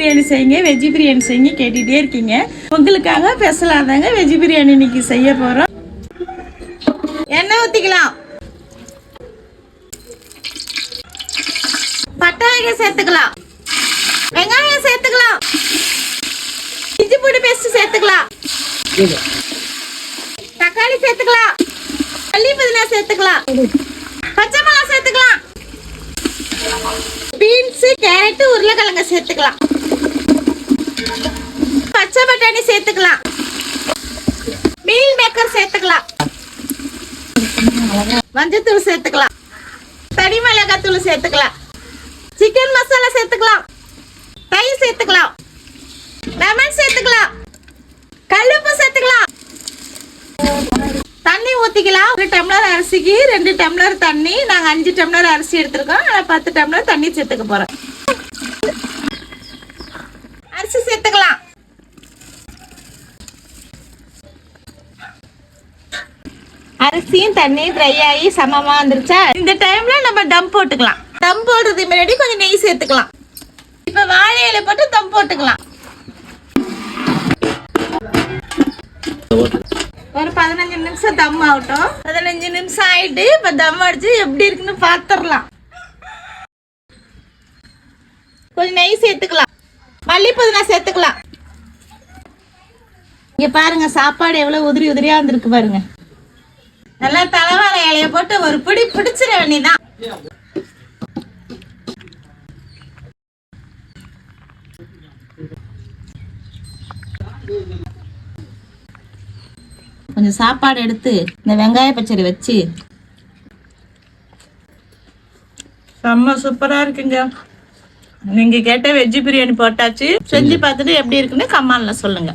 பிரியாணி செய்யுங்க, வெஜ் பிரியாணி செய்யுங்க கேட்டுகிட்டே இருக்கீங்க. உங்களுக்காக ஸ்பெஷலாக வெஜ் பிரியாணி இன்னைக்கு செய்ய போகிறோம். எண்ணெய் ஊற்றிக்கலாம், பட்டை வகை சேர்த்துக்கலாம், வெங்காயம் சேர்த்துக்கலாம், இஞ்சி பூண்டு பேஸ்ட் சேர்த்துக்கலாம், தக்காளி சேர்த்துக்கலாம், மல்லி புதினா சேர்த்துக்கலாம், பச்சை மிளகாய் சேர்த்துக்கலாம், பீன்ஸ் கேரட் உருளைக்கிழங்கு சேர்த்துக்கலாம், பச்சை பட்டாணி சேர்த்துக்கலாம், மீல் மேக்கர் சேர்த்துக்கலாம், மஞ்சத்தூள் சேர்த்துக்கலாம், தனி மிளகாய் தூள் சேர்த்துக்கலாம், சிக்கன் மசாலா சேர்த்துக்கலாம், தயிர் சேர்த்துக்கலாம், லெமன் சேர்த்துக்கலாம், கல்லுப்பு சேர்த்துக்கலாம், தண்ணி ஊற்றிக்கலாம். 1 டம்ளர் அரிசிக்கு 2 டம்ளர் தண்ணி. நாங்கள் 5 டம்ளர் அரிசி எடுத்துருக்கோம். நான் 10 டம்ளர் தண்ணி சேர்த்துக்க போகிறேன். அரிசி சேர்த்துக்கலாம், அரிசியும் தண்ணி ட்ரை ஆகி சமமாக வந்துருச்சா? இந்த டைம்ல நம்ம தம் போட்டுக்கலாம். தம் போடுறது முன்னாடி கொஞ்சம் நெய் சேர்த்துக்கலாம். இப்போ வாழை இலை போட்டு தம் போட்டுக்கலாம். ஒரு 15 நிமிஷம் தம் ஆகட்டும். 15 நிமிஷம் ஆயிட்டு இப்ப தம் அடிச்சு எப்படி இருக்குன்னு பாத்துடலாம். கொஞ்சம் நெய் சேர்த்துக்கலாம், மல்லி புதினா சேர்த்துக்கலாம். இங்க பாருங்க சாப்பாடு எவ்வளவு உதிரி உதிரியா வந்திருக்கு பாருங்க. நல்லா தலைவாழை இலைய போட்டு ஒரு பிடி பிடிச்சிட வேண்டியதான். கொஞ்சம் சாப்பாடு எடுத்து இந்த வெங்காய பச்சடி வச்சு செம்ம சூப்பரா இருக்குங்க. நீங்க கேட்ட வெஜ் பிரியாணி போட்டாச்சு. செஞ்சு பார்த்துட்டு எப்படி இருக்குன்னு கமெண்ட்ல சொல்லுங்க.